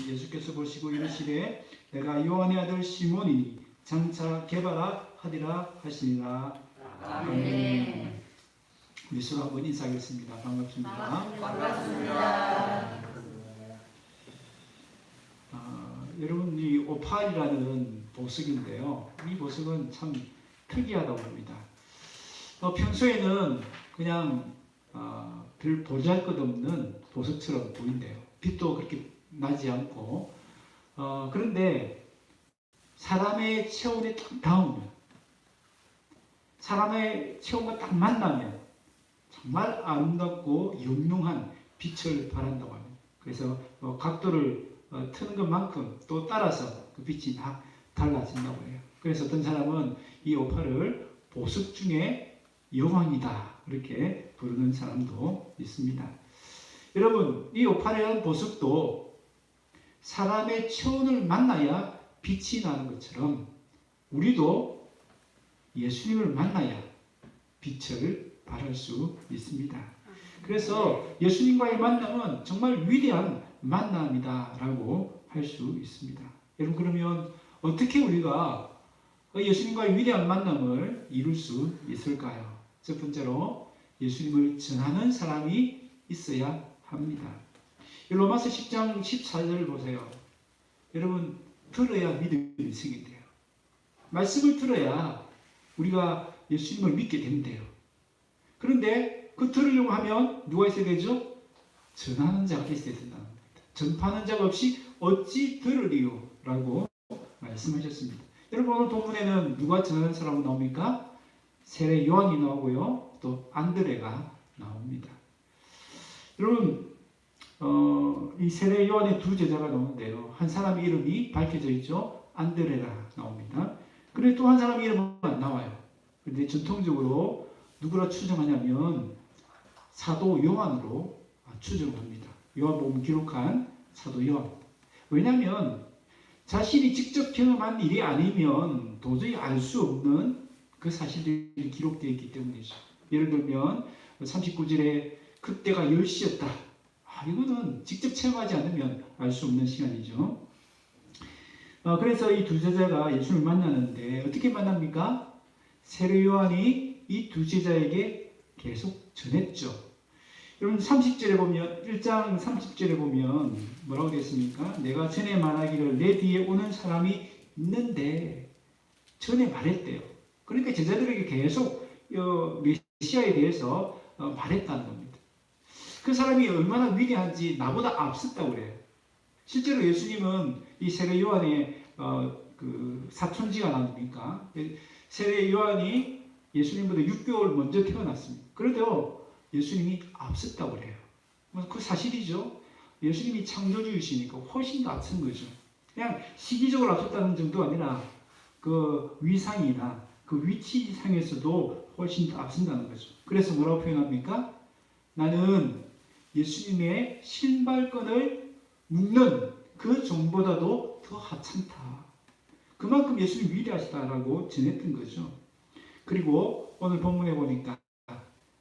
예수께서 보시고 이르시되 내가 요한의 아들 시몬이니 장차 개바라 하리라 하시니라. 아멘. 우리 서로 한번 인사하겠습니다. 반갑습니다. 반갑습니다. 여러분, 이 오팔이라는 보석인데요. 이 보석은 참 특이하다고 합니다. 평소에는 그냥 별 보잘것없는 보석처럼 보인대요. 빛도 그렇게 나지 않고. 그런데 사람의 체온에 딱 닿으면, 사람의 체온과 딱 만나면 정말 아름답고 영롱한 빛을 발한다고 합니다. 그래서 각도를 트는 것만큼 또 따라서 그 빛이 막 달라진다고 해요. 그래서 어떤 사람은 이 오팔을 보석 중에 여왕이다 이렇게 부르는 사람도 있습니다. 여러분, 이 오팔이라는 보석도 사람의 체온을 만나야 빛이 나는 것처럼 우리도 예수님을 만나야 빛을 발할 수 있습니다. 그래서 예수님과의 만남은 정말 위대한 만남이다 라고 할 수 있습니다. 여러분, 그러면 어떻게 우리가 예수님과의 위대한 만남을 이룰 수 있을까요? 첫 번째로 예수님을 전하는 사람이 있어야 합니다. 로마서 10장 14절을 보세요. 여러분, 들어야 믿음이 생긴대요. 말씀을 들어야 우리가 예수님을 믿게 된대요. 그런데 그 들으려고 하면 누가 있어야 되죠? 전하는 자가 있어야 된다는 겁니다. 전파하는 자가 없이 어찌 들으리요? 라고 말씀하셨습니다. 여러분, 오늘 본문에는 누가 전하는 사람으로 나옵니까? 세례 요한이 나오고요. 또 안드레가 나옵니다. 여러분, 이 세례 요한의 두 제자가 나오는데요. 한 사람의 이름이 밝혀져 있죠. 안드레가 나옵니다. 그런데 또 한 사람의 이름은 안 나와요. 그런데 전통적으로 누구라 추정하냐면 사도 요한으로 추정합니다. 요한복음 기록한 사도 요한. 왜냐하면 자신이 직접 경험한 일이 아니면 도저히 알 수 없는 그 사실들이 기록되어 있기 때문이죠. 예를 들면 39절에 그때가 10시였다. 이거는 직접 체험하지 않으면 알 수 없는 시간이죠. 그래서 이 두 제자가 예수를 만나는데 어떻게 만납니까? 세례 요한이 이 두 제자에게 계속 전했죠. 여러분, 30절에 보면, 1장 30절에 보면 뭐라고 되어 있습니까? 내가 전에 말하기를 내 뒤에 오는 사람이 있는데 전에 말했대요. 그러니까 제자들에게 계속 메시아에 대해서 말했다는 겁니다. 그 사람이 얼마나 위대한지 나보다 앞섰다고 그래요. 실제로 예수님은 이 세례 요한의 그 사촌지간 아닙니까? 세례 요한이 예수님보다 6개월 먼저 태어났습니다. 그래도 예수님이 앞섰다고 그래요. 그 사실이죠. 예수님이 창조주이시니까 훨씬 더 앞선 거죠. 그냥 시기적으로 앞섰다는 정도가 아니라 그 위상이나 그 위치상에서도 훨씬 더 앞선다는 거죠. 그래서 뭐라고 표현합니까? 나는 예수님의 신발끈을 묶는 그 종보다도 더 하찮다. 그만큼 예수님이 위대하시다라고 전했던 거죠. 그리고 오늘 본문에 보니까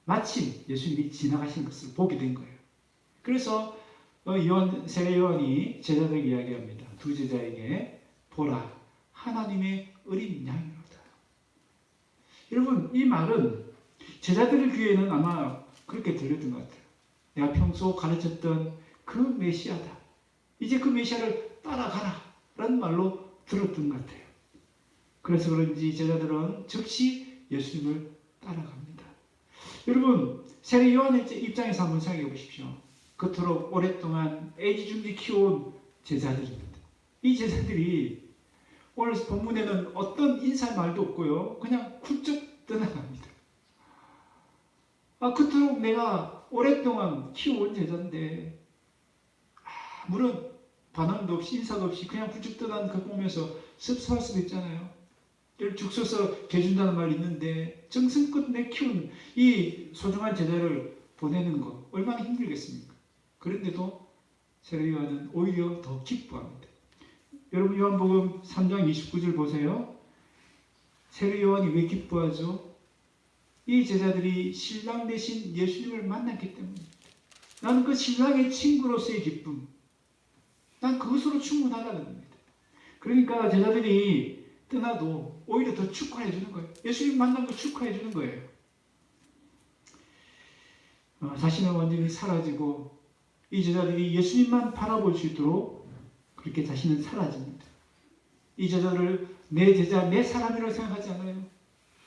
마침 예수님이 지나가시는 것을 보게 된 거예요. 그래서 세례 요한이 제자들에게 이야기합니다. 두 제자에게 보라, 하나님의 어린 양이로다. 여러분, 이 말은 제자들의 귀에는 아마 그렇게 들렸던 것 같아요. 내가 평소 가르쳤던 그 메시아다. 이제 그 메시아를 따라가라 라는 말로 들었던 것 같아요. 그래서 그런지 제자들은 즉시 예수님을 따라갑니다. 여러분, 세례 요한의 입장에서 한번 생각해 보십시오. 그토록 오랫동안 애지중지 키워온 제자들입니다. 이 제자들이 오늘 본문에는 어떤 인사말도 없고요. 그냥 훌쩍 떠나갑니다. 그토록 내가 오랫동안 키워온 제자인데 아무런 반응도 없이 인사도 없이 그냥 훌쩍 떠난 그 보면서 섭섭할 수도 있잖아요. 죽 서서 개준다는 말이 있는데 정성껏 내 키운 이 소중한 제자를 보내는 거 얼마나 힘들겠습니까? 그런데도 세례 요한은 오히려 더 기뻐합니다. 여러분, 요한복음 3장 29절 보세요. 세례 요한이 왜 기뻐하죠? 이 제자들이 신랑 대신 예수님을 만났기 때문입니다. 나는 그 신랑의 친구로서의 기쁨, 난 그것으로 충분하다는 겁니다. 그러니까 제자들이 떠나도 오히려 더 축하해 주는 거예요. 예수님 만난 거 축하해 주는 거예요. 자신은 완전히 사라지고 이 제자들이 예수님만 바라볼 수 있도록 그렇게 자신은 사라집니다. 이 제자를 내 제자, 내 사람이라고 생각하지 않아요.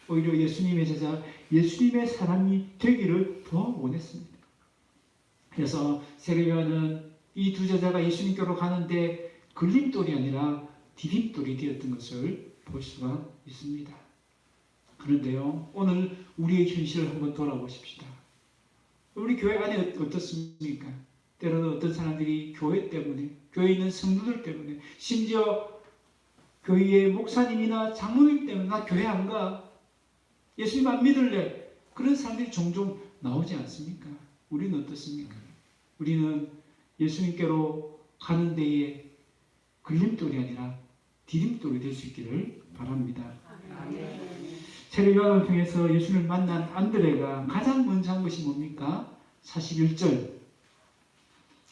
오히려 예수님의 제자, 예수님의 사람이 되기를 더 원했습니다. 그래서 세례요한은 이 두 제자가 예수님께로 가는데 걸림돌이 아니라 디딤돌이 되었던 것을 볼 수가 있습니다. 그런데요, 오늘 우리의 현실을 한번 돌아보십시다. 우리 교회 안에 어떻습니까? 때로는 어떤 사람들이 교회 때문에, 교회에 있는 성도들 때문에, 심지어 교회의 목사님이나 장로님 때문에 나 교회 안 가, 예수님 안 믿을래, 그런 사람들이 종종 나오지 않습니까? 우리는 어떻습니까? 우리는 예수님께로 가는 데에 걸림돌이 아니라 디딤돌이 될 수 있기를 바랍니다. 세례요한을 통해서 예수님을 만난 안드레가 가장 먼저 한 것이 뭡니까? 41절.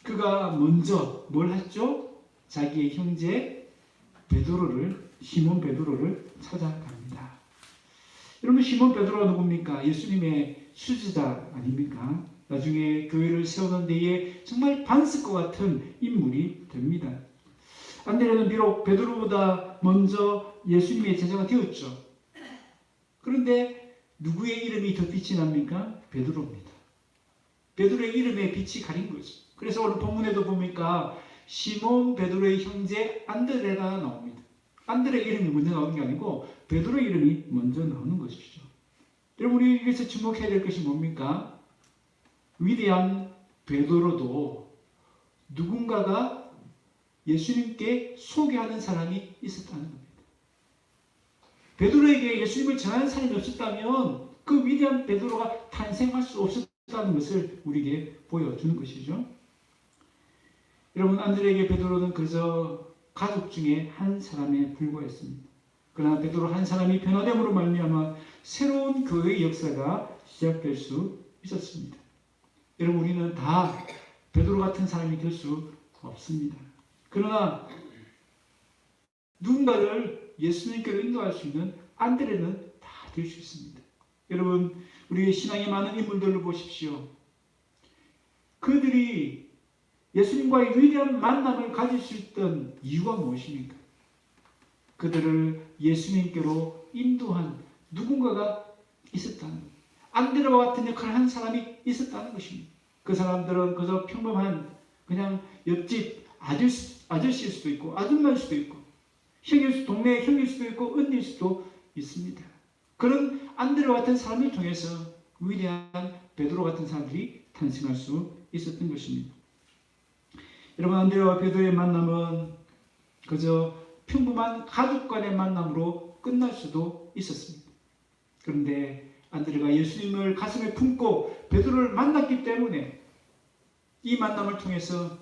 그가 먼저 뭘 했죠? 자기의 형제 베드로를, 시몬 베드로를 찾아갑니다. 여러분, 시몬 베드로가 누굽니까? 예수님의 수지자 아닙니까? 나중에 교회를 세우는 데에 정말 반석과 같은 인물이 됩니다. 안드레는 비록 베드로보다 먼저 예수님의 제자가 되었죠. 그런데 누구의 이름이 더 빛이 납니까? 베드로입니다. 베드로의 이름에 빛이 가린 거죠. 그래서 오늘 본문에도 보니까 시몬 베드로의 형제 안드레가 나옵니다. 안드레 이름이 먼저 나오는 게 아니고 베드로의 이름이 먼저 나오는 것이죠. 여러분, 우리 여기서 주목해야 될 것이 뭡니까? 위대한 베드로도 누군가가 예수님께 소개하는 사람이 있었다는 겁니다. 베드로에게 예수님을 전하는 사람이 없었다면 그 위대한 베드로가 탄생할 수 없었다는 것을 우리에게 보여주는 것이죠. 여러분, 안드레에게 베드로는 그저 가족 중에 한 사람에 불과했습니다. 그러나 베드로 한 사람이 변화됨으로 말미암아 새로운 교회의 역사가 시작될 수 있었습니다. 여러분, 우리는 다 베드로 같은 사람이 될 수 없습니다. 그러나 누군가를 예수님께로 인도할 수 있는 안드레는 다 될 수 있습니다. 여러분, 우리의 신앙에 많은 인물들을 보십시오. 그들이 예수님과의 위대한 만남을 가질 수 있던 이유가 무엇입니까? 그들을 예수님께로 인도한 누군가가 있었다는 것. 안드레와 같은 역할을 한 사람이 있었다는 것입니다. 그 사람들은 그저 평범한 그냥 옆집 아저씨일 수도 있고 아줌마일 수도 있고 동네 형일 수도 있고 언니일 수도 있습니다. 그런 안드레와 같은 사람을 통해서 위대한 베드로 같은 사람들이 탄생할 수 있었던 것입니다. 여러분, 안드레와 베드로의 만남은 그저 평범한 가족 간의 만남으로 끝날 수도 있었습니다. 그런데 안드레가 예수님을 가슴에 품고 베드로를 만났기 때문에 이 만남을 통해서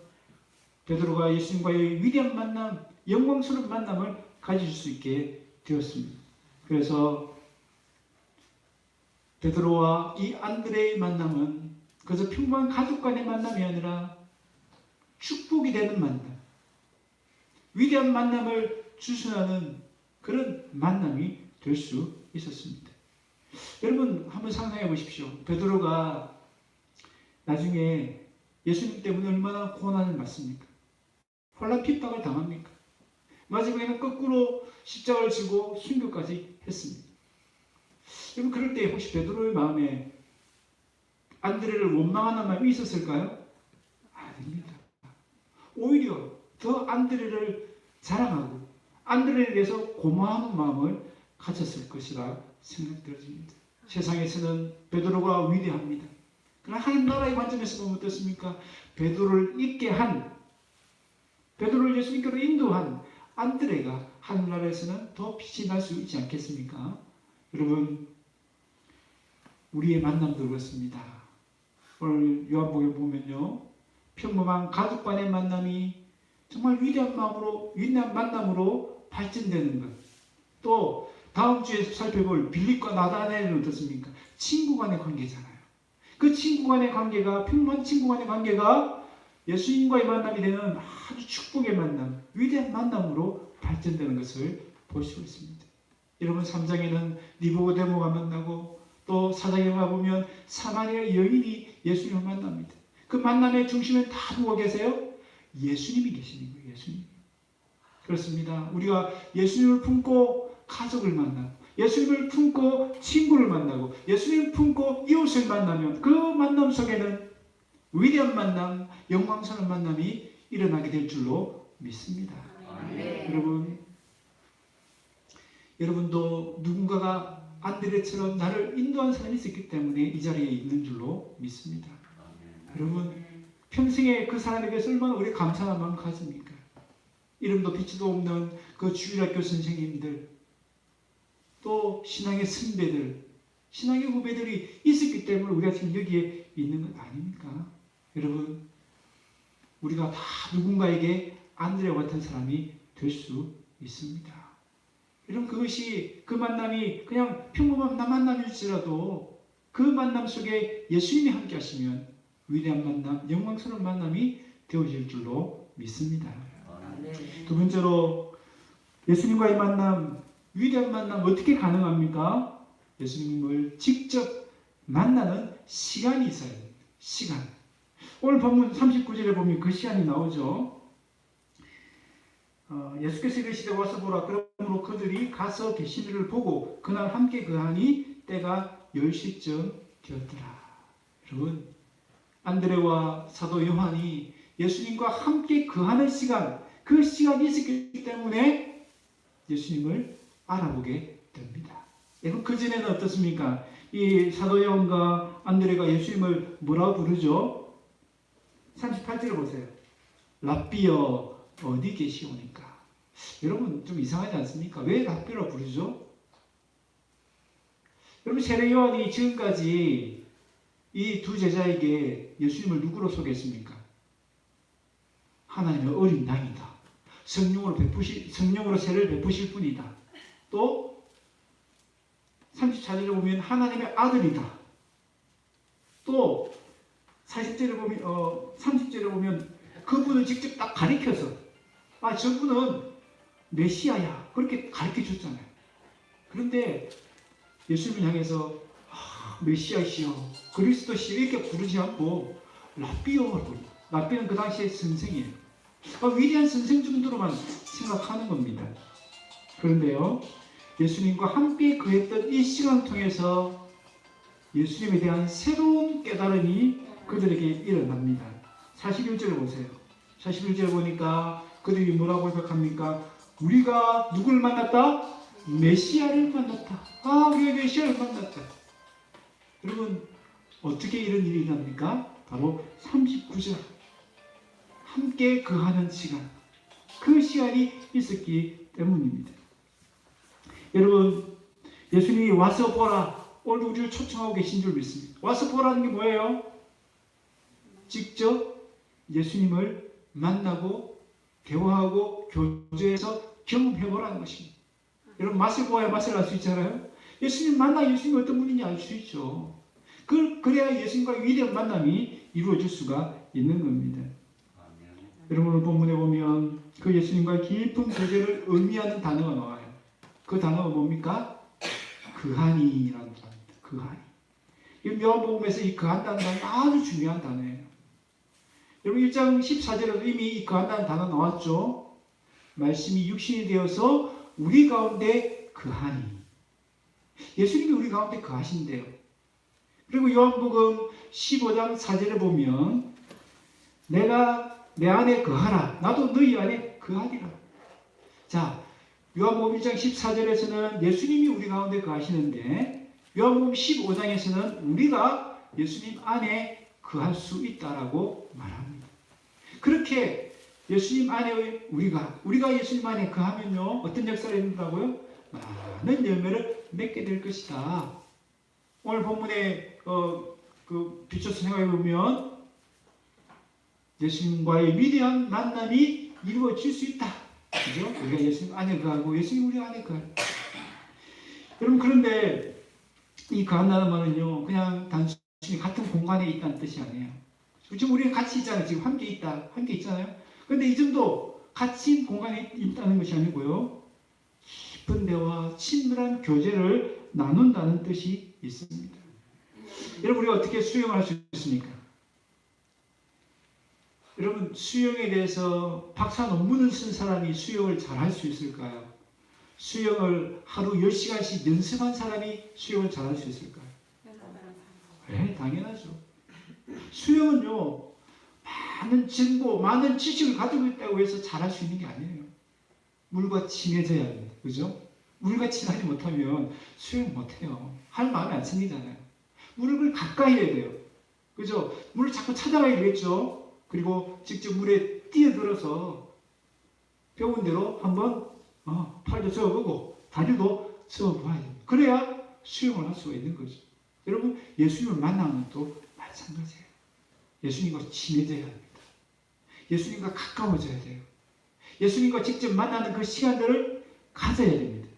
베드로가 예수님과의 위대한 만남, 영광스러운 만남을 가질 수 있게 되었습니다. 그래서 베드로와 이 안드레의 만남은 그저 평범한 가족 간의 만남이 아니라 축복이 되는 만남, 위대한 만남을 주선하는 그런 만남이 될 수 있었습니다. 여러분, 한번 상상해 보십시오. 베드로가 나중에 예수님 때문에 얼마나 고난을 받습니까? 혼란 핍박을 당합니까? 마지막에는 거꾸로 십자가를 지고 순교까지 했습니다. 여러분, 그럴 때 혹시 베드로의 마음에 안드레를 원망하는 마음이 있었을까요? 아닙니다. 오히려 더 안드레를 자랑하고 안드레에 대해서 고마워하는 마음을 가졌을 것이라 생각되어집니다. 세상에서는 베드로가 위대합니다. 그러나 하나님 나라의 관점에서 보면 어떻습니까? 베드로를 있게 한, 베드로를 예수님께로 인도한 안드레가 하늘나라에서는 더 빛이 날 수 있지 않겠습니까? 여러분, 우리의 만남도 그렇습니다. 오늘 요한복음에 보면요, 평범한 가족 간의 만남이 정말 위대한 만남으로 발전되는 것. 또 다음 주에 살펴볼 빌립과 나다나엘은 어떻습니까? 친구 간의 관계잖아요. 그 친구 간의 관계가, 평범한 친구 간의 관계가 예수님과의 만남이 되는 아주 축복의 만남, 위대한 만남으로 발전되는 것을 볼 수 있습니다. 여러분 3장에는 니고데모가 만나고 또 4장에 가보면 사마리아 여인이 예수님을 만납니다. 그 만남의 중심에 다 누가 계세요? 예수님이 계시는 거예요. 예수님. 그렇습니다. 우리가 예수님을 품고 가족을 만나고 예수님을 품고 친구를 만나고 예수님을 품고 이웃을 만나면 그 만남 속에는 위대한 만남, 영광스러운 만남이 일어나게 될 줄로 믿습니다. 네. 여러분도 누군가가 안드레처럼 나를 인도한 사람이 있었기 때문에 이 자리에 있는 줄로 믿습니다. 여러분 평생에 그 사람에게서 얼마나 우리 감사한 마음 가집니까? 이름도 빛도 없는 그 주일학교 선생님들, 또 신앙의 선배들, 신앙의 후배들이 있었기 때문에 우리가 지금 여기에 있는 것 아닙니까? 여러분, 우리가 다 누군가에게 안드레와 같은 사람이 될 수 있습니다. 여러분, 그것이 그 만남이 그냥 평범한 만남일지라도 그 만남 속에 예수님이 함께 하시면 위대한 만남, 영광스러운 만남이 되어질 줄로 믿습니다. 두 번째로 예수님과의 만남, 위대한 만남 어떻게 가능합니까? 예수님을 직접 만나는 시간이 있어야 됩니다. 시간. 오늘 본문 39절에 보면 그 시간이 나오죠. 예수께서 이르시되 와서 보라. 그러므로 그들이 가서 계신 이를 보고 그날 함께 거하니 때가 10시쯤 되었더라. 여러분, 안드레와 사도 요한이 예수님과 함께 거하는 시간, 그 시간이 있었기 때문에 예수님을 알아보게 됩니다. 여러분, 그전에는 어떻습니까? 이 사도 요한과 안드레가 예수님을 뭐라고 부르죠? 38절을 보세요. 랍비여 어디 계시오니까. 여러분 좀 이상하지 않습니까? 왜 랍비라고 부르죠? 여러분 세례 요한이 지금까지 이 두 제자에게 예수님을 누구로 소개했습니까? 하나님의 어린 양이다. 성령으로 세례를 베푸실 분이다. 또 34절에 보면 하나님의 아들이다. 또 40절에 보면 30절에 보면 그분을 직접 딱 가리켜서 저분은 메시아야 그렇게 가르쳐 줬잖아요. 그런데 예수님을 향해서 메시아시여 그리스도시여 이렇게 부르지 않고 랍비요. 랍비는 그 당시에 선생이에요. 위대한 선생 정도로만 생각하는 겁니다. 그런데요, 예수님과 함께 거했던 이 시간을 통해서 예수님에 대한 새로운 깨달음이 그들에게 일어납니다. 41절을 보세요. 41절 보니까 그들이 뭐라고 해석합니까? 우리가 누구를 만났다? 메시아를 만났다. 우리가 메시아를 만났다. 여러분, 어떻게 이런 일이 일어납니까? 바로 39절. 함께 거하는 시간. 그 시간이 있었기 때문입니다. 여러분, 예수님이 와서 보라. 오늘 우리를 초청하고 계신 줄 믿습니다. 와서 보라는 게 뭐예요? 직접 예수님을 만나고 대화하고 교제해서 경험해보라는 것입니다. 여러분 맛을 보아야 맛을 알 수 있잖아요. 예수님 만나 예수님이 어떤 분인지 알 수 있죠. 그래야 예수님과의 위대한 만남이 이루어질 수가 있는 겁니다. 여러분 본문에 보면 그 예수님과의 깊은 교제를 의미하는 단어가 나와요. 그 단어가 뭡니까? 그하니라는 단어입니다. 그하니. 이 요한복음에서 이 그한다는 단어는 아주 중요한 단어예요. 여러분 1장 14절에도 이미 이 그한다는 단어 나왔죠. 말씀이 육신이 되어서 우리 가운데 그하니. 예수님이 우리 가운데 그하신대요. 그리고 요한복음 15장 4절에 보면 내가 내 안에 거하라. 나도 너희 안에 거하리라. 자, 요한복음 1장 14절에서는 예수님이 우리 가운데 거하시는데 요한복음 15장에서는 우리가 예수님 안에 거할 수 있다라고 말합니다. 그렇게 예수님 안에 우리가 예수님 안에 거하면요 어떤 역사가 있는다고요? 많은 열매를 맺게 될 것이다. 오늘 본문에 비춰서 생각해 보면 예수님과의 위대한 만남이 이루어질 수 있다. 그죠? 우리가 예수님 안에 거하고 예수님 우리 안에 거하고. 여러분 그런데 이 거한다는 말은요 그냥 단순히 같은 공간에 있다는 뜻이 아니에요. 지금 우리가 같이 있잖아요. 지금 함께 있다. 함께 있잖아요. 그런데 이 정도 같이 공간에 있다는 것이 아니고요. 깊은 대화, 친밀한 교제를 나눈다는 뜻이 있습니다. 여러분, 우리가 어떻게 수용을 할 수 있습니까? 여러분, 수영에 대해서 박사 논문을 쓴 사람이 수영을 잘 할 수 있을까요? 수영을 하루 10시간씩 연습한 사람이 수영을 잘 할 수 있을까요? 네, 당연하죠. 수영은요, 많은 정보, 많은 지식을 가지고 있다고 해서 잘할 수 있는 게 아니에요. 물과 친해져야 합니다. 그죠? 물과 친하지 못하면 수영 못해요. 할 마음이 안 생기잖아요. 물을 가까이 해야 돼요. 그죠? 물을 자꾸 찾아가야 되겠죠? 그리고 직접 물에 뛰어들어서 배운 대로 한번 팔도 저어보고 다리도 저어봐야 돼요. 그래야 수영을 할 수가 있는 거죠. 여러분, 예수님을 만나면 또 마찬가지예요. 예수님과 친해져야 합니다. 예수님과 가까워져야 돼요. 예수님과 직접 만나는 그 시간들을 가져야 됩니다.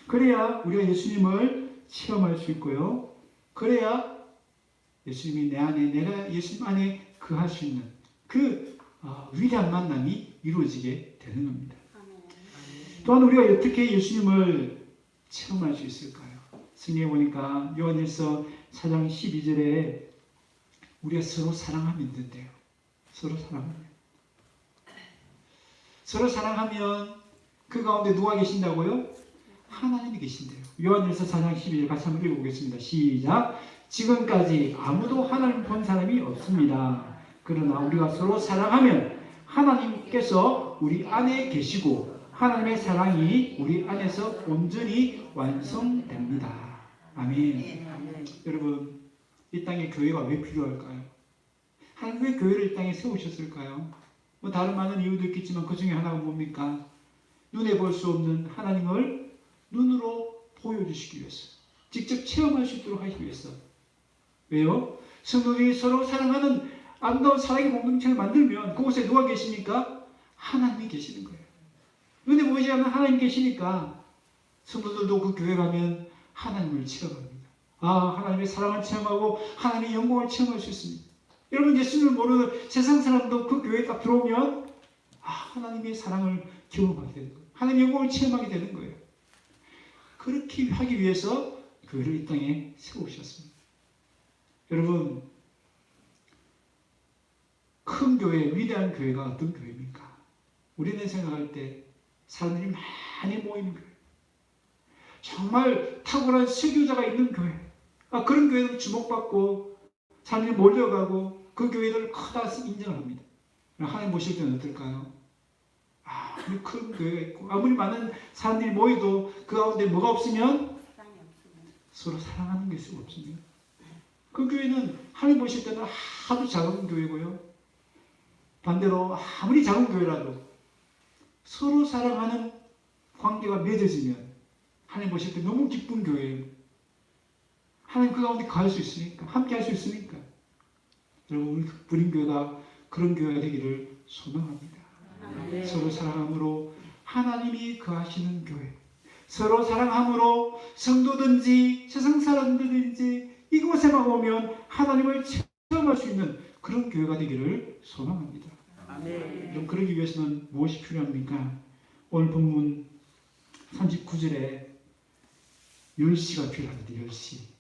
그래야 우리가 예수님을 체험할 수 있고요. 그래야 예수님이 내 안에, 내가 예수님 안에 거할 수 있는 그 위대한 만남이 이루어지게 되는 겁니다. 또한 우리가 어떻게 예수님을 체험할 수 있을까요? 성경에 보니까 요한일서 4장 12절에 우리가 서로 사랑하면 된대요. 서로 사랑하면. 서로 사랑하면 그 가운데 누가 계신다고요? 하나님이 계신대요. 요한일서 4장 12절 같이 한번 읽어보겠습니다. 시작. 지금까지 아무도 하나님 본 사람이 없습니다. 그러나 우리가 서로 사랑하면 하나님께서 우리 안에 계시고 하나님의 사랑이 우리 안에서 온전히 완성됩니다. 아멘. 여러분, 이 땅에 교회가 왜 필요할까요? 하나님 왜 교회를 이 땅에 세우셨을까요? 뭐 다른 많은 이유도 있겠지만 그 중에 하나가 뭡니까? 눈에 볼 수 없는 하나님을 눈으로 보여주시기 위해서, 직접 체험할 수 있도록 하시기 위해서. 왜요? 성도들이 서로 사랑하는 아름다운 사랑의 공동체를 만들면 그곳에 누가 계십니까? 하나님이 계시는 거예요. 눈에 보이지 않는 하나님 계시니까 성도들도 그 교회 가면 하나님을 체험합니다. 하나님의 사랑을 체험하고 하나님의 영광을 체험할 수 있습니다. 여러분, 예수님을 모르는 세상 사람도 그 교회에 딱 들어오면 하나님의 사랑을 경험하게 되는 거예요. 하나님의 영광을 체험하게 되는 거예요. 그렇게 하기 위해서 교회를 이 땅에 세우셨습니다. 여러분, 큰 교회, 위대한 교회가 어떤 교회입니까? 우리는 생각할 때 사람들이 많이 모이는 교회, 정말 탁월한 설교자가 있는 교회, 그런 교회는 주목받고 사람들이 몰려가고 그 교회를 크다 인정을 합니다. 하나님 보실 때는 어떨까요? 아무리 큰 교회가 있고 아무리 많은 사람들이 모여도 그 가운데 뭐가 없으면 서로 사랑하는 게 없으면 그 교회는 하나님 보실 때는 아주 작은 교회고요. 반대로 아무리 작은 교회라도 서로 사랑하는 관계가 맺어지면 하나님 보실 때 너무 기쁜 교회예요. 하나님 그 가운데 거할 수 있으니까, 함께 할 수 있으니까. 여러분, 우리 부림교회가 그런 교회가 되기를 소망합니다. 네. 서로 사랑함으로 하나님이 거하시는 교회, 서로 사랑함으로 성도든지 세상 사람들든지 이곳에만 오면 하나님을 체험할 수 있는 그런 교회가 되기를 소망합니다. 그럼 그러기 위해서는 무엇이 필요합니까? 오늘 본문 39절에 10시가 필요합니다. 10시.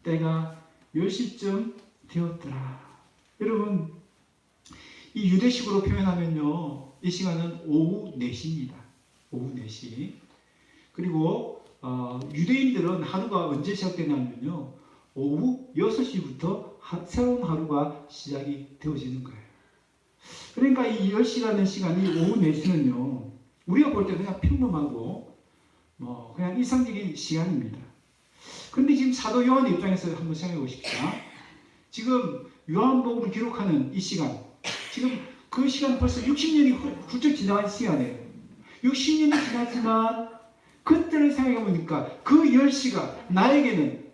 때가 10시쯤 되었더라. 여러분, 이 유대식으로 표현하면요, 이 시간은 오후 4시입니다. 오후 4시. 그리고 유대인들은 하루가 언제 시작되냐면요, 오후 6시부터 새로운 하루가 시작이 되어지는 거예요. 그러니까 이 10시라는 시간이 오후 4시는요, 우리가 볼 때 그냥 평범하고 그냥 일상적인 시간입니다. 그런데 지금 사도 요한의 입장에서 한번 생각해 보십시오. 지금 요한복음을 기록하는 이 시간, 지금 그 시간 벌써 60년이 훌쩍 지나간 시간이에요. 60년이 지났지만 그때를 생각해 보니까 그 10시가 나에게는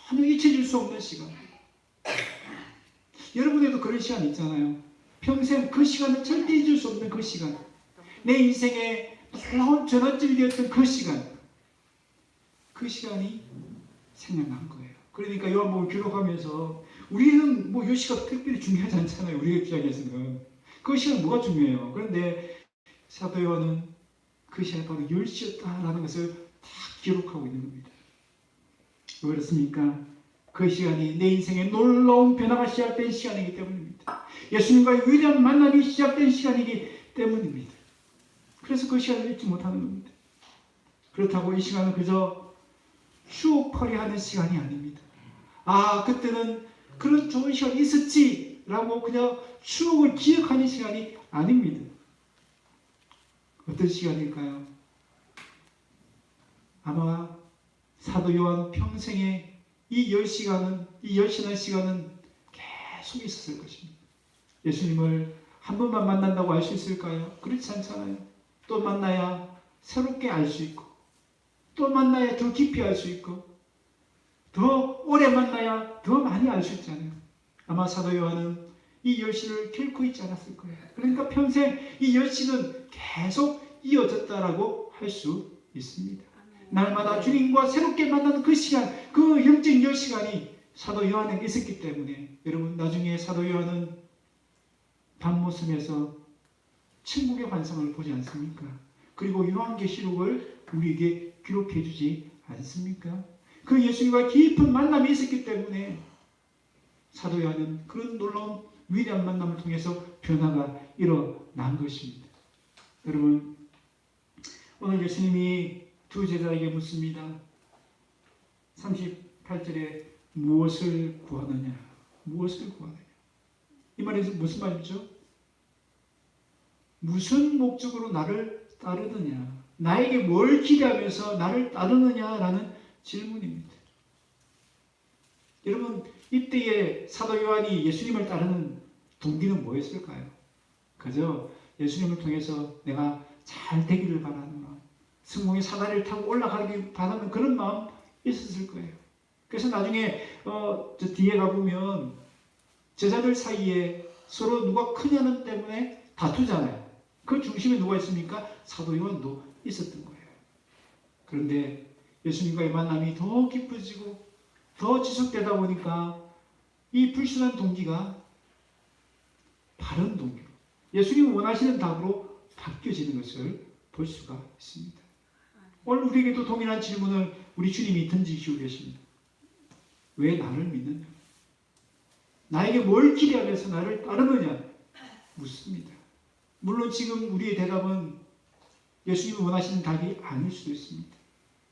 전혀 잊혀질 수 없는 시간. 여러분에도 그런 시간 있잖아요. 평생 그 시간은 절대 잊을 수 없는 그 시간. 내 인생의 놀라운 전환점이 되었던 그 시간. 그 시간이 생각난 거예요. 그러니까 요한복음을 기록하면서 우리는 뭐 10시가 특별히 중요하지 않잖아요. 우리 입장에서는. 그 시간 뭐가 중요해요. 그런데 사도 요한은 그 시간이 바로 10시였다라는 것을 다 기록하고 있는 겁니다. 왜 그렇습니까? 그 시간이 내 인생의 놀라운 변화가 시작된 시간이기 때문입니다. 예수님과의 위대한 만남이 시작된 시간이기 때문입니다. 그래서 그 시간을 잊지 못하는 겁니다. 그렇다고 이 시간은 그저 추억팔이하는 시간이 아닙니다. 아, 그때는 그런 좋은 시간이 있었지 라고 그냥 추억을 기억하는 시간이 아닙니다. 어떤 시간일까요? 아마 사도 요한 평생에 이 10시간은, 이 10시간 시간은 계속 있었을 것입니다. 예수님을 한 번만 만난다고 알 수 있을까요? 그렇지 않잖아요. 또 만나야 새롭게 알 수 있고, 또 만나야 더 깊이 알 수 있고, 더 오래 만나야 더 많이 알 수 있잖아요. 아마 사도 요한은 이 10시를 결코 잊지 않았을 거예요. 그러니까 평생 이 10시는 계속 이어졌다라고 할 수 있습니다. 날마다 주님과 새롭게 만나는 그 시간, 그 영적인 10시간이 사도 요한에게 있었기 때문에 여러분 나중에 사도 요한은 밤모섬에서 천국의 환상을 보지 않습니까? 그리고 요한계시록을 우리에게 기록해 주지 않습니까? 그 예수님과 깊은 만남이 있었기 때문에 사도 요한은 그런 놀라운 위대한 만남을 통해서 변화가 일어난 것입니다. 여러분 오늘 예수님이 두 제자에게 묻습니다. 38절에 무엇을 구하느냐? 무엇을 구하느냐? 이 말에서 무슨 말이죠? 무슨 목적으로 나를 따르느냐? 나에게 뭘 기대하면서 나를 따르느냐라는 질문입니다. 여러분 이때에 사도 요한이 예수님을 따르는 동기는 뭐였을까요? 그저 예수님을 통해서 내가 잘 되기를 바라는 마음, 성공의 사다리를 타고 올라가기 바라는 그런 마음 있었을 거예요. 그래서 나중에 저 뒤에 가보면 제자들 사이에 서로 누가 크냐는 때문에 다투잖아요. 그 중심에 누가 있습니까? 사도 요한도 있었던 거예요. 그런데 예수님과의 만남이 더 깊어지고 더 지속되다 보니까 이 불순한 동기가 바른 동기로 예수님이 원하시는 답으로 바뀌어지는 것을 볼 수가 있습니다. 오늘 우리에게도 동일한 질문을 우리 주님이 던지시고 계십니다. 왜 나를 믿느냐? 나에게 뭘 기대하면서 나를 따르느냐? 묻습니다. 물론 지금 우리의 대답은 예수님이 원하시는 답이 아닐 수도 있습니다.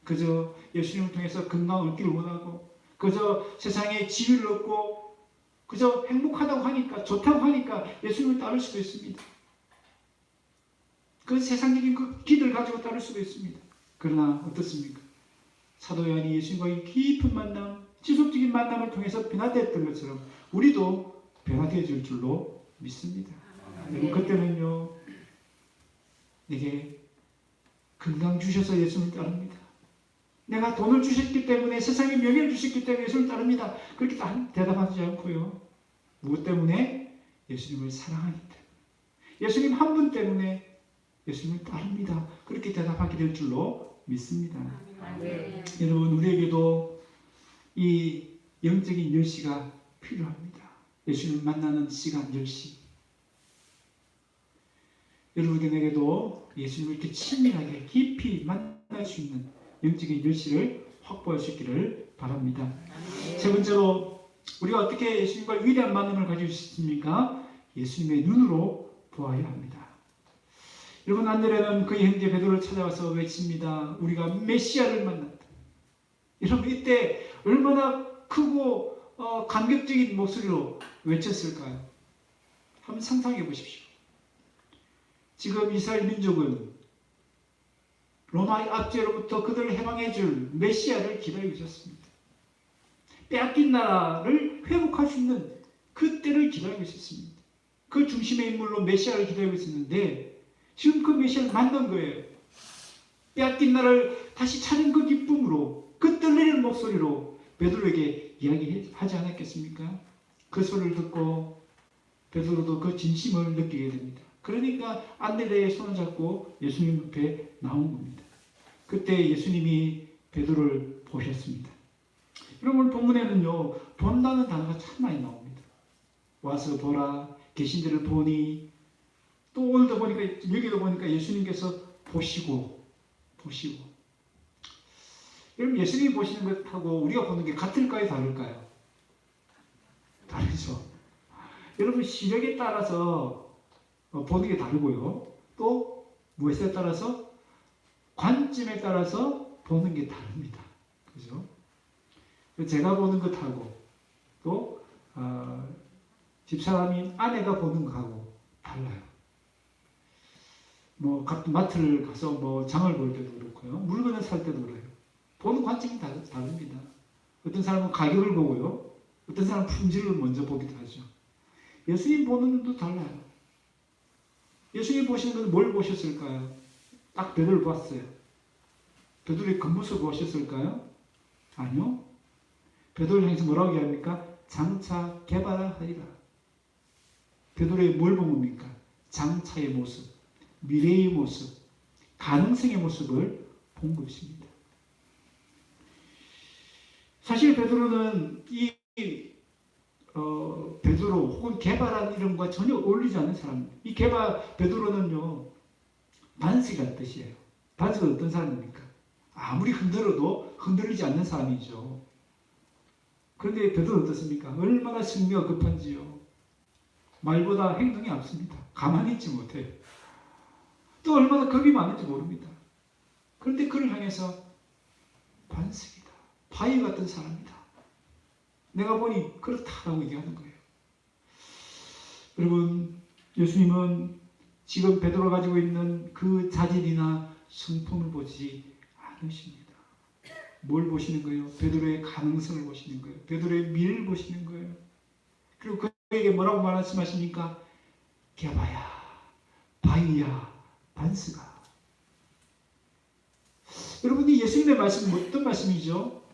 그저 예수님을 통해서 건강을 얻기를 원하고 그저 세상에 지위를 얻고 그저 행복하다고 하니까 좋다고 하니까 예수님을 따를 수도 있습니다. 그 세상적인 그 기대를 가지고 따를 수도 있습니다. 그러나 어떻습니까? 사도 요한이 예수님과의 깊은 만남, 지속적인 만남을 통해서 변화되었던 것처럼 우리도 변화되어질 줄로 믿습니다. 그때는요, 내게 건강 주셔서 예수님을 따릅니다. 내가 돈을 주셨기 때문에 세상에 명예를 주셨기 때문에 예수님을 따릅니다. 그렇게 대답하지 않고요. 무엇 때문에? 예수님을 사랑하기 때문에. 예수님 한 분 때문에 예수님을 따릅니다. 그렇게 대답하게 될 줄로 믿습니다. 여러분 우리에게도 이 영적인 10시가 필요합니다. 예수님을 만나는 시간 10시. 여러분에게도 예수님을 이렇게 친밀하게 깊이 만날 수 있는 영적인 10시를 확보할 수 있기를 바랍니다. 세 번째로 우리가 어떻게 예수님과 위대한 만남을 가질 수 있습니까? 예수님의 눈으로 보아야 합니다. 여러분 안드레는 그의 형제 베드로를 찾아와서 외칩니다. 우리가 메시아를 만났다. 여러분 이때 얼마나 크고 감격적인 목소리로 외쳤을까요? 한번 상상해 보십시오. 지금 이스라엘 민족은 로마의 압제로부터 그들을 해방해 줄 메시아를 기다리고 있었습니다. 빼앗긴 나라를 회복할 수 있는 그 때를 기다리고 있었습니다. 그 중심의 인물로 메시아를 기다리고 있었는데 지금 그 메시아를 만난 거예요. 빼앗긴 나라를 다시 찾은 그 기쁨으로 그 떨리는 목소리로 베드로에게 이야기하지 않았겠습니까? 그 소리를 듣고 베드로도 그 진심을 느끼게 됩니다. 그러니까 안드레의 손을 잡고 예수님 앞에 나온 겁니다. 그때 예수님이 베드로를 보셨습니다. 오늘 본문에는요, 본다는 단어가 참 많이 나옵니다. 와서 보라, 계신 데를 보니, 또 오늘도 보니까, 여기도 보니까 예수님께서 보시고. 여러분, 예수님이 보시는 것하고 우리가 보는 게 같을까요, 다를까요? 다르죠. 여러분, 시력에 따라서 보는 게 다르고요. 또 무엇에 따라서? 관점에 따라서 보는 게 다릅니다. 그죠? 제가 보는 것하고 또 집사람이 아내가 보는 것하고 달라요. 같은 마트를 가서 장을 볼 때도 그렇고요. 물건을 살 때도 그래요. 보는 관점이 다릅니다. 어떤 사람은 가격을 보고요. 어떤 사람은 품질을 먼저 보기도 하죠. 예수님 보는 눈도 달라요. 예수님 보시는 건 뭘 보셨을까요? 딱 베드로를 봤어요. 베드로의 겉모습을 보셨을까요? 아니요. 베드로를 향해서 뭐라고 얘기합니까? 장차 개발하리라. 베드로의 뭘 본 겁니까? 장차의 모습, 미래의 모습, 가능성의 모습을 본 것입니다. 사실 베드로는 베드로 혹은 개발한 이름과 전혀 어울리지 않는 사람입니다. 이 베드로는요, 반석이라는 뜻이에요. 반석은 어떤 사람입니까? 아무리 흔들어도 흔들리지 않는 사람이죠. 그런데 베드로는 어떻습니까? 얼마나 승리가 급한지요. 말보다 행동이 앞섭니다. 가만히 있지 못해요. 또 얼마나 겁이 많은지 모릅니다. 그런데 그를 향해서 반석이다. 바위 같은 사람이다. 내가 보니 그렇다라고 얘기하는 거예요. 여러분, 예수님은 지금 베드로가 가지고 있는 그 자질이나 성품을 보지 않으십니다. 뭘 보시는 거예요? 베드로의 가능성을 보시는 거예요. 베드로의 미래를 보시는 거예요. 그리고 그에게 뭐라고 말씀하십니까? 개바야, 바위야, 반스가. 여러분, 이 예수님의 말씀은 어떤 말씀이죠?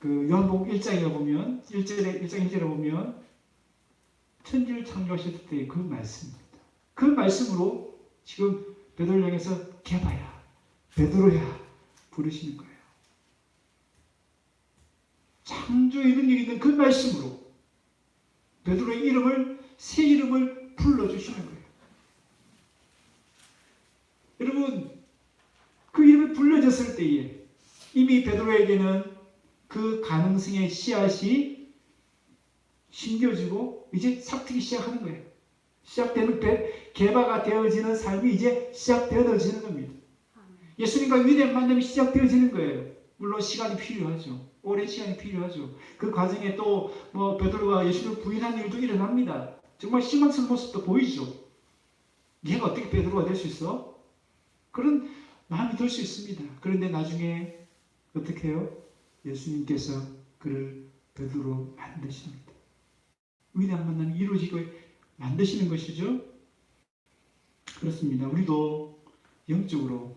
요한복음 1장에 보면 1장 1절에 보면 천지를 창조하셨을 때 그 말씀입니다. 그 말씀으로 지금 베드로를 향해서 개바야, 베드로야 부르시는 거예요. 창조의 능력이 있는 그 말씀으로 베드로의 새 이름을 불러주시는 거예요. 여러분, 그 이름이 불려졌을 때에 이미 베드로에게는 그 가능성의 씨앗이 심겨지고 이제 삭트기 시작하는 거예요. 시작되는 개바가 되어지는 삶이 이제 시작되어지는 겁니다. 예수님과 위대한 만남이 시작되어지는 거예요. 물론 시간이 필요하죠. 오랜 시간이 필요하죠. 그 과정에 또 베드로가 예수를 부인하는 일도 일어납니다. 정말 실망스러운 모습도 보이죠. 얘가 어떻게 베드로가 될 수 있어? 그런 마음이 들 수 있습니다. 그런데 나중에 어떻게 해요? 예수님께서 그를 베드로로 만드십니다. 위대한 만남이 이루어지게 만드시는 것이죠. 그렇습니다. 우리도 영적으로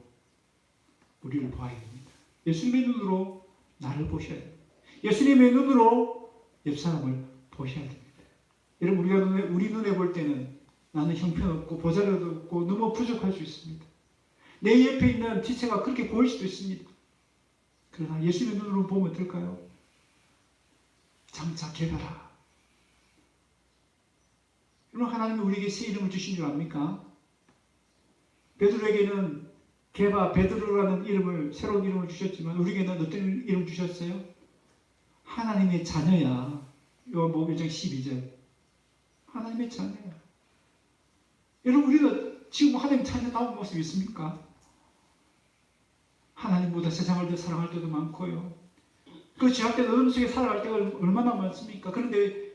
우리를 봐야 됩니다. 예수님의 눈으로 나를 보셔야 됩니다. 예수님의 눈으로 옆 사람을 보셔야 됩니다. 여러분, 우리 눈에 볼 때는 나는 형편없고 보잘것없고 너무 부족할 수 있습니다. 내 옆에 있는 지체가 그렇게 보일 수도 있습니다. 그러나 예수님의 눈으로 보면 어떨까요? 장차 개바라. 여러분, 하나님이 우리에게 새 이름을 주신 줄 압니까? 베드로에게는 베드로라는 새로운 이름을 주셨지만 우리에게는 어떤 이름 주셨어요? 하나님의 자녀야. 요한복음 1장 12절. 하나님의 자녀야. 여러분, 우리가 지금 하나님 자녀다운 모습이 있습니까? 하나님보다 세상을 더 사랑할 때도 많고요. 그 죄악된 어둠 속에 살아갈 때가 얼마나 많습니까? 그런데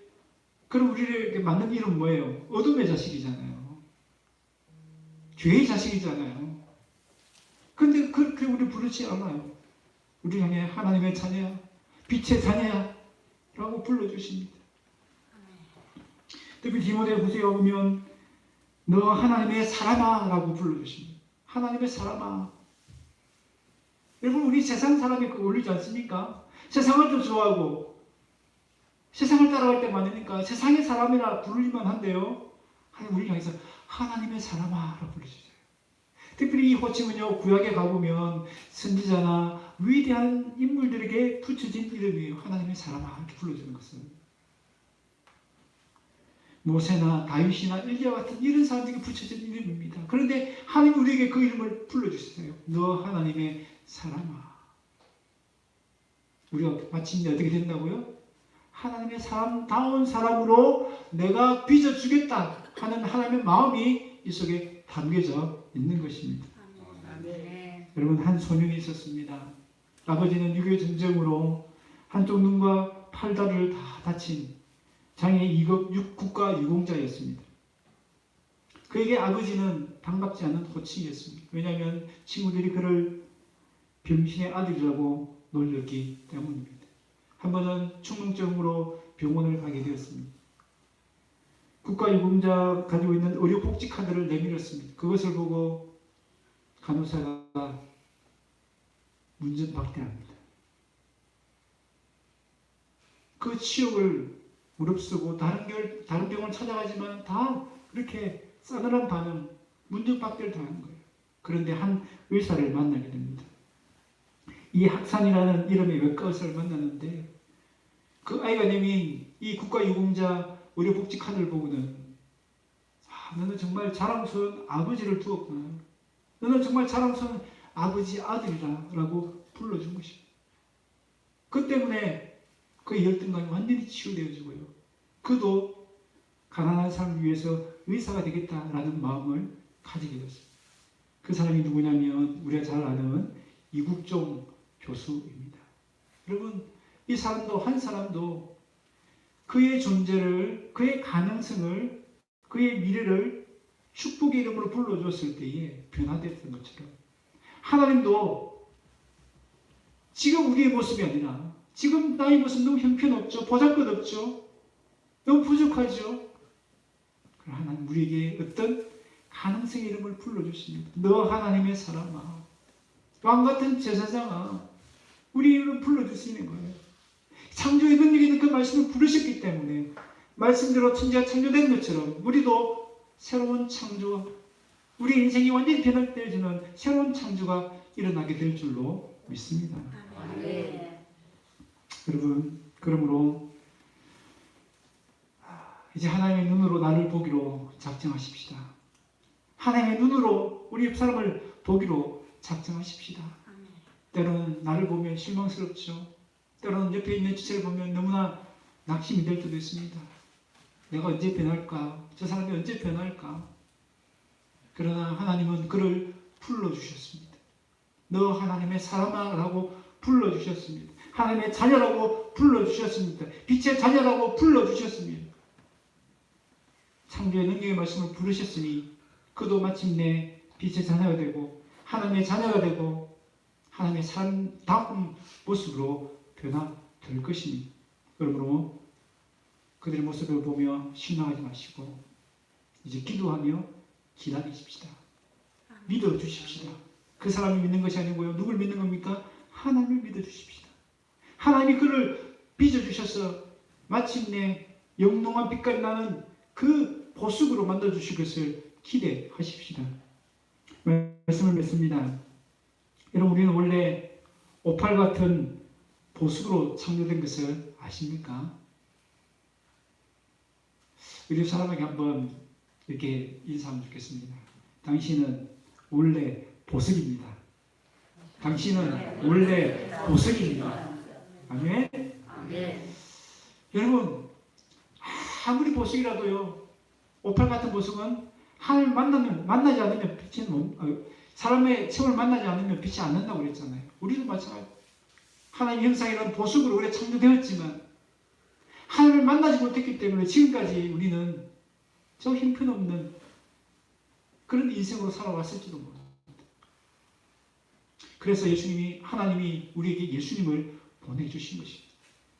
그럼 우리에게 맞는 이름은 뭐예요? 어둠의 자식이잖아요. 죄의 자식이잖아요. 그런데 그렇게 우리 부르지 않아요. 우리 향해 하나님의 자녀야, 빛의 자녀야 라고 불러주십니다. 특히 디모데후서에 보면 너 하나님의 사람아 라고 불러주십니다. 하나님의 사람아. 여러분, 우리 세상 사람이 그거 어울리지 않습니까? 세상을 더 좋아하고 세상을 따라갈 때 많으니까 세상의 사람이라 부르기만 한데요. 우리 향해서 하나님의 사람아 라고 불러주세요. 특별히 이 호칭은요, 구약에 가보면 선지자나 위대한 인물들에게 붙여진 이름이에요. 하나님의 사람아 이렇게 불러주는 것은. 모세나 다윗이나 엘리야 같은 이런 사람들에게 붙여진 이름입니다. 그런데 하나님 우리에게 그 이름을 불러주셨어요. 너 하나님의 사람아. 우리가 마침내 어떻게 된다고요? 하나님의 사람다운 사람으로 내가 빚어주겠다 하는 하나님의 마음이 이 속에 담겨져 있는 것입니다. 아멘. 여러분, 한 소년이 있었습니다. 아버지는 6.25 전쟁으로 한쪽 눈과 팔다리를 다 다친 장애 2급 국가 유공자였습니다. 그에게 아버지는 반갑지 않은 호칭이었습니다. 왜냐하면 친구들이 그를 병신의 아들이라고 놀렸기 때문입니다. 한 번은 충농증으로 병원을 가게 되었습니다. 국가유공자 가지고 있는 의료복지 카드를 내밀었습니다. 그것을 보고 간호사가 문전박대합니다. 그 치욕을 무릅쓰고 다른 병원을 찾아가지만 다 그렇게 싸늘한 반응, 문전박대를 당하는 거예요. 그런데 한 의사를 만나게 됩니다. 이 학산이라는 이름의 외과의사를 만났는데 그 아이가 내민 이 국가유공자 의료복지 카드를 보고는 너는 정말 자랑스러운 아버지를 두었구나. 너는 정말 자랑스러운 아버지 아들이라 라고 불러준 것입니다. 그 때문에 그의 열등감이 완전히 치유되어지고요. 그도 가난한 사람을 위해서 의사가 되겠다라는 마음을 가지게 됐습니다. 그 사람이 누구냐면 우리가 잘 아는 이국종 교수입니다. 여러분, 이 사람도 한 사람도 그의 존재를, 그의 가능성을, 그의 미래를 축복의 이름으로 불러줬을 때에 변화됐던 것처럼 하나님도 지금 우리의 모습이 아니라 지금 나의 모습 너무 형편없죠. 보잘것없죠. 너무 부족하죠. 그러나 하나님 우리에게 어떤 가능성의 이름을 불러주십니다. 너 하나님의 사람아, 왕같은 제사장아, 우리 이름을 불러주시는 거예요. 창조의 능력이 있는 그 말씀을 부르셨기 때문에 말씀대로 천지가 창조된 것처럼 우리도 새로운 창조, 우리 인생이 완전히 변화되어지는 새로운 창조가 일어나게 될 줄로 믿습니다. 아멘. 여러분, 그러므로 이제 하나님의 눈으로 나를 보기로 작정하십시다. 하나님의 눈으로 우리 옆 사람을 보기로 작정하십시다. 때로는 나를 보면 실망스럽죠. 때로는 옆에 있는 지체를 보면 너무나 낙심이 될 때도 있습니다. 내가 언제 변할까? 저 사람이 언제 변할까? 그러나 하나님은 그를 불러주셨습니다. 너 하나님의 사람아라고 불러주셨습니다. 하나님의 자녀라고 불러주셨습니다. 빛의 자녀라고 불러주셨습니다. 창조의 능력의 말씀을 부르셨으니 그도 마침내 빛의 자녀가 되고 하나님의 자녀가 되고 하나님의 사람다운 모습으로 변화될 것입니다. 그러므로 그들의 모습을 보며 실망하지 마시고 이제 기도하며 기다리십시다. 믿어주십시다. 그 사람을 믿는 것이 아니고요. 누굴 믿는 겁니까? 하나님을 믿어주십시다. 하나님이 그를 빚어주셔서 마침내 영롱한 빛깔이 나는 그 보석으로 만들어주실 것을 기대하십시다. 말씀을 맺습니다. 여러분, 우리는 원래 오팔 같은 보석으로 창조된 것을 아십니까? 우리 사람에게 한번 이렇게 인사하면 좋겠습니다. 당신은 원래 보석입니다. 당신은 원래 보석입니다. 아멘? 아멘. 여러분, 아무리 보석이라도요, 오팔 같은 보석은 하나님을 만나지 않으면 빛이 사람의 체험을 만나지 않으면 빛이 안 난다고 그랬잖아요. 우리도 마찬가지. 하나님의 형상이라는 보석으로 우리가 창조되었지만 하나님을 만나지 못했기 때문에 지금까지 우리는 저 형편없는 그런 인생으로 살아왔을지도 모릅니다. 그래서 하나님이 우리에게 예수님을 보내주신 것입니다.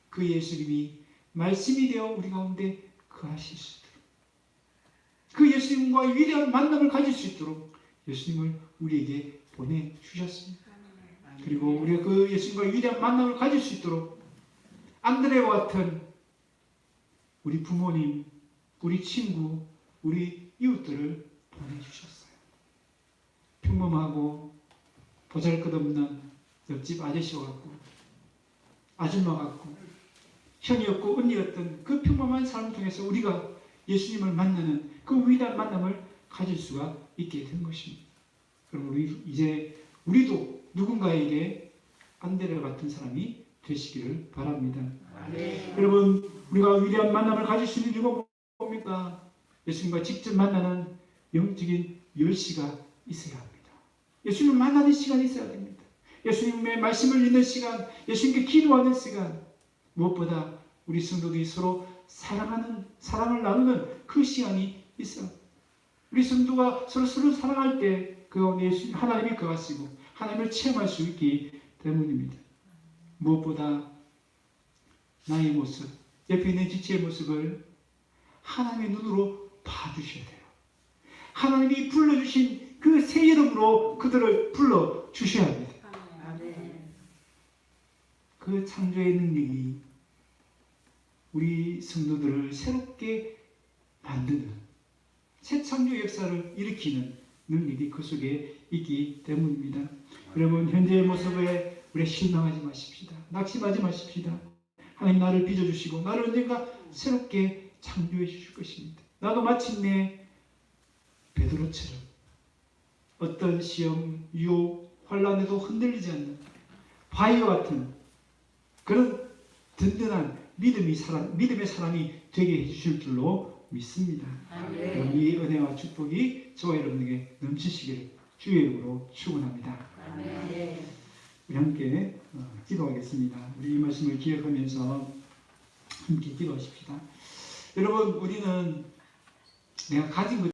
그 예수님이 말씀이 되어 우리 가운데 거하실 수 있도록, 그 예수님과의 위대한 만남을 가질 수 있도록 예수님을 우리에게 보내주셨습니다. 그리고 우리가 그 예수님과의 위대한 만남을 가질 수 있도록 안드레와 같은 우리 부모님, 우리 친구, 우리 이웃들을 보내주셨어요. 평범하고 보잘것없는 옆집 아저씨와 같고 아줌마 같고 형이었고 언니였던 그 평범한 삶을 통해서 우리가 예수님을 만나는 그 위대한 만남을 가질 수가 있게 된 것입니다. 그럼 우리도 누군가에게 안데레 같은 사람이 되시기를 바랍니다. 아멘. 여러분, 우리가 위대한 만남을 가질 수 있는 이유가 뭡니까? 예수님과 직접 만나는 영적인 열시가 있어야 합니다. 예수님을 만나는 시간이 있어야 됩니다. 예수님의 말씀을 읽는 시간, 예수님께 기도하는 시간, 무엇보다 우리 성도들이 서로 사랑을 나누는 그 시간이 있어요. 우리 성도가 서로 사랑할 때 그 가운데 하나님이 거하시고 하나님을 체험할 수 있기 때문입니다. 무엇보다 나의 모습, 옆에 있는 지체의 모습을 하나님의 눈으로 봐주셔야 돼요. 하나님이 불러주신 그 새 이름으로 그들을 불러주셔야 합니다. 아멘. 그 창조의 능력이 우리 성도들을 새롭게 만드는 새 창조 역사를 일으키는 능력이 그 속에 있기 때문입니다. 여러분, 현재의 모습에 우리 실망하지 마십시다. 낙심하지 마십시다. 하나님 나를 빚어주시고 나를 언젠가 새롭게 창조해 주실 것입니다. 나도 마침내 베드로처럼 어떤 시험, 유혹, 환란에도 흔들리지 않는 바위와 같은 그런 든든한 믿음의 사람이 되게 해주실 줄로 믿습니다. 아멘. 이 은혜와 축복이 저와 여러분에게 넘치시기를 주의 이름으로 축원합니다. 아멘. 우리 함께 기도하겠습니다. 우리 이 말씀을 기억하면서 함께 기도하십시다. 여러분, 우리는 내가 가진 것